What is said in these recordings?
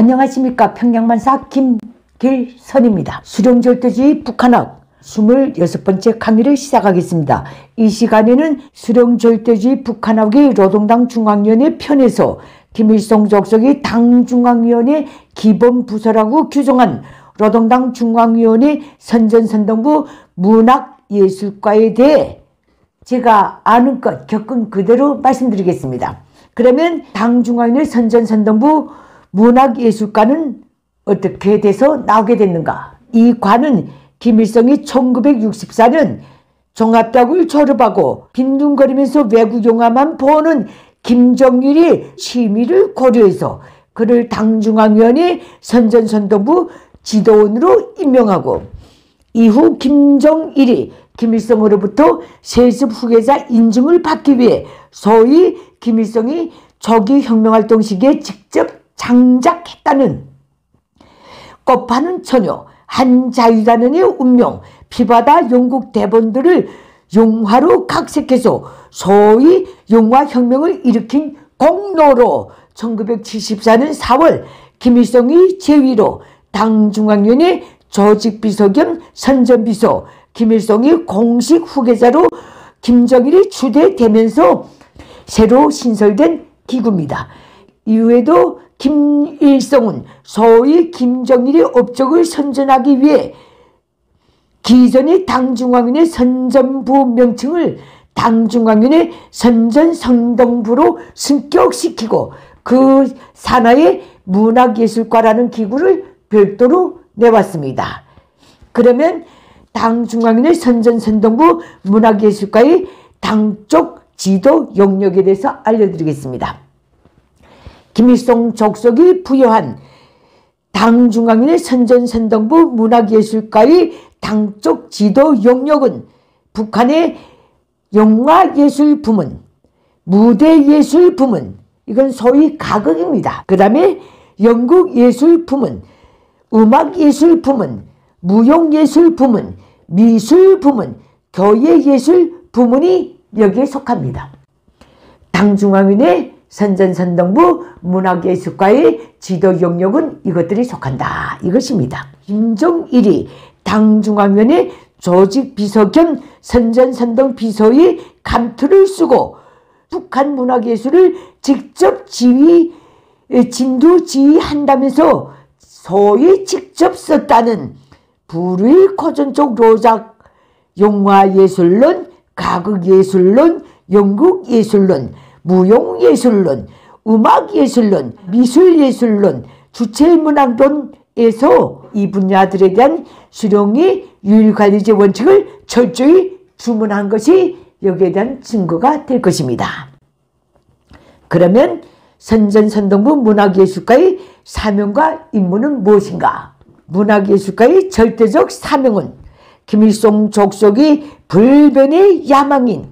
안녕하십니까. 평양만사 김길선입니다. 수령절도주의 북한학 26번째 강의를 시작하겠습니다. 이 시간에는 수령절도주의 북한학의 노동당 중앙위원회 편에서 김일성 족속이 당중앙위원회 기본부서라고 규정한 노동당 중앙위원회 선전선동부 문학예술과에 대해 제가 아는 것, 겪은 그대로 말씀드리겠습니다. 그러면 당중앙위원회 선전선동부 문학예술과는 어떻게 돼서 나오게 됐는가? 이 과는 김일성이 1964년 종합대학을 졸업하고 빈둥거리면서 외국 영화만 보는 김정일의 취미를 고려해서 그를 당중앙위원회 선전선동부 지도원으로 임명하고, 이후 김정일이 김일성으로부터 세습 후계자 인증을 받기 위해 소위 김일성이 조기 혁명활동 시기에 직접 장작했다는 꽃파는 처녀, 한자유단원의 운명, 피바다 영국 대본들을 용화로 각색해서 소위 용화혁명을 일으킨 공로로 1974년 4월 김일성이 제위로 당중앙위원회 조직비서 겸 선전비서, 김일성이 공식 후계자로 김정일이 추대되면서 새로 신설된 기구입니다. 이후에도 김일성은 소위 김정일의 업적을 선전하기 위해 기존의 당중앙위원회 선전부 명칭을 당중앙위원회 선전선동부로 승격시키고 그 산하에 문학예술과라는 기구를 별도로 내왔습니다. 그러면 당중앙위원회 선전선동부 문학예술과의 당쪽 지도 영역에 대해서 알려드리겠습니다. 김일성 족속이 부여한 당중앙위원회 선전선동부 문학예술과의 당쪽 지도 영역은 북한의 영화예술 부문, 무대예술 부문, 이건 소위 가극입니다. 그 다음에 연극예술 부문, 음악예술 부문, 무용예술 부문, 미술 부문, 교예예술 부문이 여기에 속합니다. 당중앙위원회 선전선동부 문학예술과의 지도 영역은 이것들이 속한다, 이것입니다. 김정일이 당중앙위원회 조직비서 겸 선전선동비서의 감투를 쓰고 북한 문학예술을 직접 진두지휘한다면서 소위 직접 썼다는 불의 고전적 로작, 용화예술론, 가극예술론, 연극예술론, 무용예술론, 음악예술론, 미술예술론, 주체문학론에서 이 분야들에 대한 수령의 유일관리제 원칙을 철저히 주문한 것이 여기에 대한 증거가 될 것입니다. 그러면 선전선동부 문학예술과의 사명과 임무는 무엇인가? 문학예술과의 절대적 사명은 김일성 족속이 불변의 야망인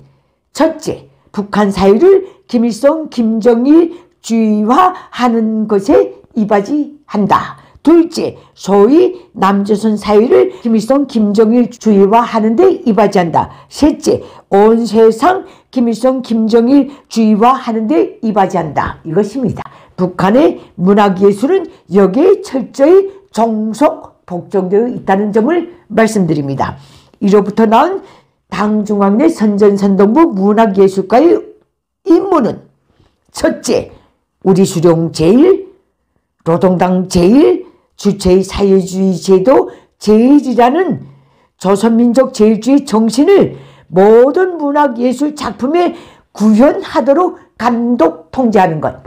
첫째, 북한 사회를 김일성 김정일주의화하는 것에 이바지한다. 둘째, 소위 남조선 사회를 김일성 김정일주의화하는 데 이바지한다. 셋째, 온 세상 김일성 김정일주의화하는 데 이바지한다. 이것입니다. 북한의 문학예술은 여기에 철저히 종속 복종되어 있다는 점을 말씀드립니다. 이로부터 나온 당중앙위원회 선전선동부 문학예술과의 임무는 첫째, 우리 수령 제1, 노동당 제1, 주체의 사회주의 제도 제1이라는 조선민족 제일주의 정신을 모든 문학예술 작품에 구현하도록 감독 통제하는 것.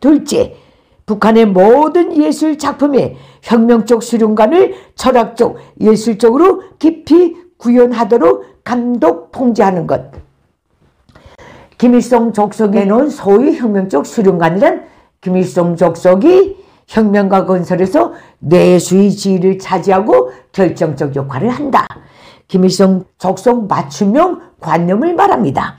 둘째, 북한의 모든 예술 작품에 혁명적 수련관을 철학적, 예술적으로 깊이 구현하도록 감독 통제하는 것. 김일성 족속에 놓은 소위 혁명적 수련관이란 김일성 족속이 혁명가 건설에서 내수의 지위를 차지하고 결정적 역할을 한다. 김일성 족속 맞춤형 관념을 말합니다.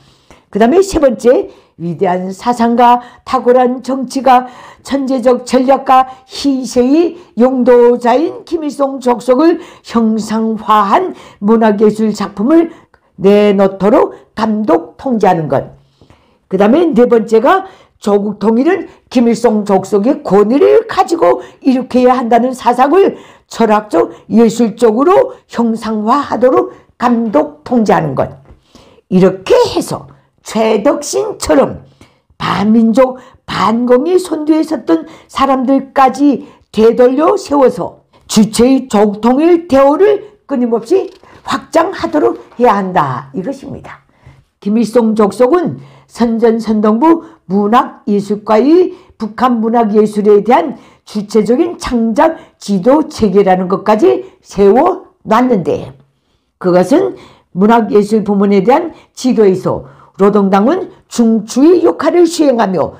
그 다음에 세 번째, 위대한 사상가, 탁월한 정치가, 천재적 전략가, 희세의 용도자인 김일성 족속을 형상화한 문학예술 작품을 내놓도록 감독 통제하는 것. 그 다음에 네 번째가 조국 통일은 김일성 족속의 권위를 가지고 일으켜야 한다는 사상을 철학적, 예술적으로 형상화하도록 감독, 통제하는 것. 이렇게 해서 최덕신처럼 반민족, 반공의 선두에 섰던 사람들까지 되돌려 세워서 주체의 정통일 대오를 끊임없이 확장하도록 해야 한다, 이것입니다. 김일성 족속은 선전선동부 문학예술과의 북한 문학예술에 대한 주체적인 창작 지도 체계라는 것까지 세워놨는데, 그것은 문학예술 부문에 대한 지도에서 노동당은 중추의 역할을 수행하며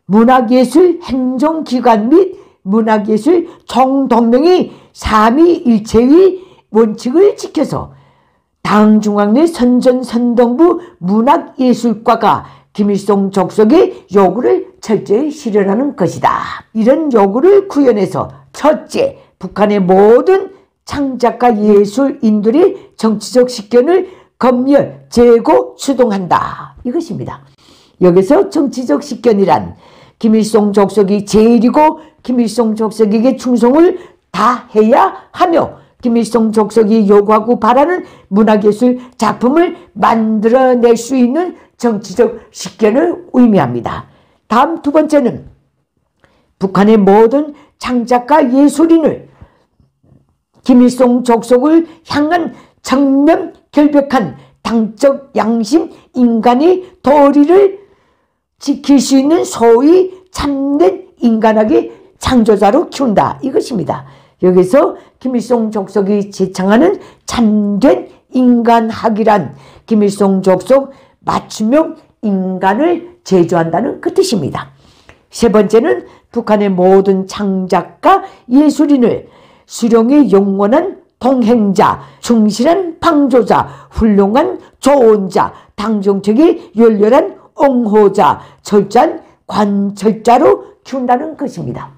문학예술 행정기관 및 문학예술 총동맹의 삼위일체의 원칙을 지켜서 당 중앙 내 선전선동부 문학예술과가 김일성 족속의 요구를 철저히 실현하는 것이다. 이런 요구를 구현해서 첫째, 북한의 모든 창작가 예술인들의 정치적 식견을 검열, 제고, 추동한다, 이것입니다. 여기서 정치적 식견이란 김일성 족속이 제일이고 김일성 족속에게 충성을 다해야 하며 김일성 족속이 요구하고 바라는 문학예술 작품을 만들어낼 수 있는 정치적 식견을 의미합니다. 다음 두 번째는 북한의 모든 창작가 예술인을 김일성 족속을 향한 정면 결백한 당적 양심, 인간의 도리를 지킬 수 있는 소위 참된 인간학의 창조자로 키운다, 이것입니다. 여기서 김일성 족속이 제창하는 참된 인간학이란 김일성 족속 맞춤형 인간을 제조한다는 그 뜻입니다. 세 번째는 북한의 모든 창작가 예술인을 수령의 영원한 동행자, 충실한 방조자, 훌륭한 조언자, 당정책의 열렬한 옹호자, 철저한 관철자로 키운다는 것입니다.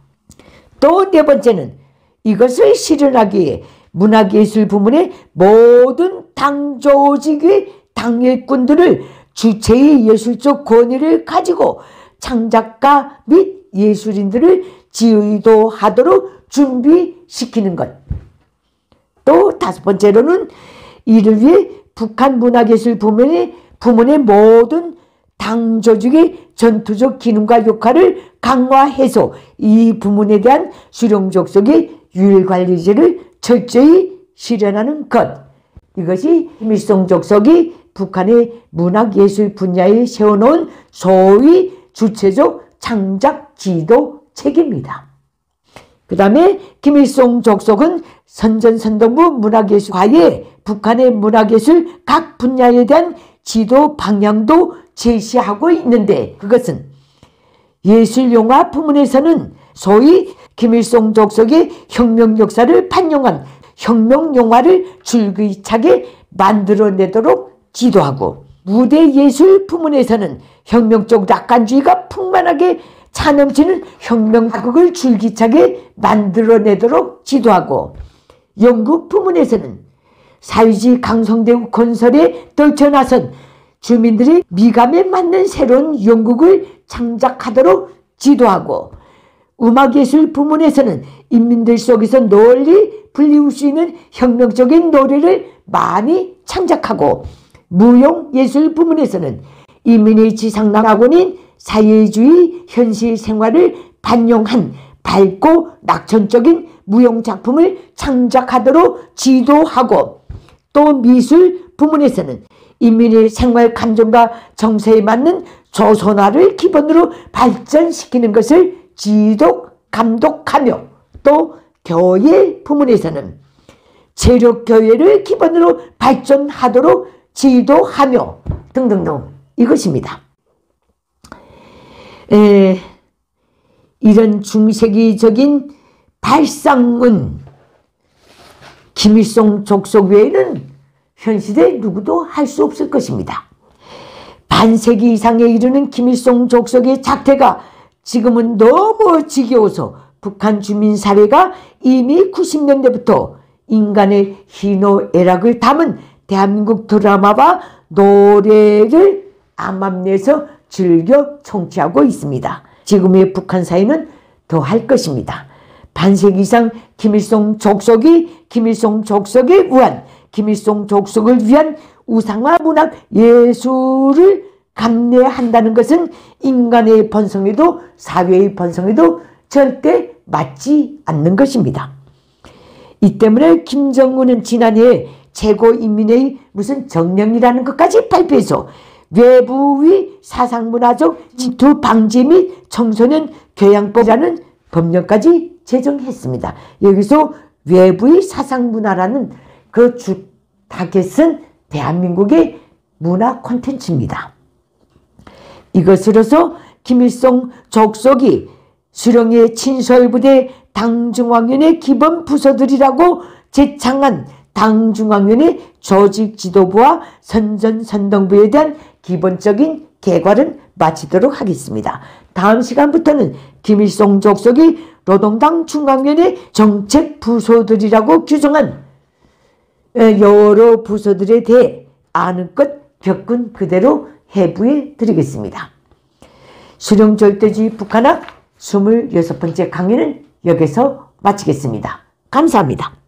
또 네 번째는 이것을 실현하기 위해 문학예술 부문의 모든 당조직의 당일꾼들을 주체의 예술적 권위를 가지고 창작가 및 예술인들을 지휘도하도록 준비시키는 것. 또 다섯 번째로는 이를 위해 북한 문학예술 부문의 모든 당조직의 전투적 기능과 역할을 강화해서 이 부문에 대한 수령족속의 유일관리제를 철저히 실현하는 것. 이것이 김일성 족속이 북한의 문학예술 분야에 세워놓은 소위 주체적 창작 지도 체계입니다. 그 다음에 김일성 족속은 선전선동부 문학예술과에 북한의 문학예술 각 분야에 대한 지도 방향도 제시하고 있는데, 그것은 예술영화 부문에서는 소위 김일성 족속의 혁명 역사를 반영한 혁명영화를 줄기차게 만들어내도록 지도하고, 무대예술 부문에서는 혁명적 낙관주의가 풍만하게 차넘치는 혁명가극을 줄기차게 만들어내도록 지도하고, 연극 부문에서는 사유지 강성대우 건설에 떨쳐나선 주민들의 미감에 맞는 새로운 연극을 창작하도록 지도하고, 음악예술 부문에서는 인민들 속에서 널리 불리울 수 있는 혁명적인 노래를 많이 창작하고, 무용예술 부문에서는 인민의 지상낙원인 사회주의 현실 생활을 반영한 밝고 낙천적인 무용작품을 창작하도록 지도하고, 또 미술 부문에서는 인민의 생활 감정과 정서에 맞는 조선화를 기본으로 발전시키는 것을 감독하며, 또 교회 부문에서는 체력교회를 기본으로 발전하도록 지도하며 등등등, 이것입니다. 이런 중세기적인 발상은 김일성 족속 외에는 현 시대에 누구도 할 수 없을 것입니다. 반세기 이상에 이르는 김일성 족속의 작태가 지금은 너무 지겨워서 북한 주민사회가 이미 90년대부터 인간의 희노애락을 담은 대한민국 드라마와 노래를 암암내에서 즐겨 청취하고 있습니다. 지금의 북한 사회는 더할 것입니다. 반세기 이상 김일성 족속이 김일성 족속에 의한 김일성 족속을 위한 우상화 문학 예술을 감내한다는 것은 인간의 본성에도 사회의 본성에도 절대 맞지 않는 것입니다. 이 때문에 김정은은 지난해 최고인민회의 무슨 정령이라는 것까지 발표해서 외부의 사상문화적 질투 방지 및 청소년 교양법이라는 법령까지 제정했습니다. 여기서 외부의 사상문화라는 그 주 타겟은 대한민국의 문화 콘텐츠입니다. 이것으로서 김일성 족속이 수령의 친서부대 당중앙위원회 기본 부서들이라고 제창한 당중앙위원회 조직지도부와 선전선동부에 대한 기본적인 개괄은 마치도록 하겠습니다. 다음 시간부터는 김일성 족속이 노동당 중앙위원회 정책부서들이라고 규정한 여러 부서들에 대해 아는 것 벽근 그대로 해부해 드리겠습니다. 수령절대주의 북한학 26번째 강의는 여기서 마치겠습니다. 감사합니다.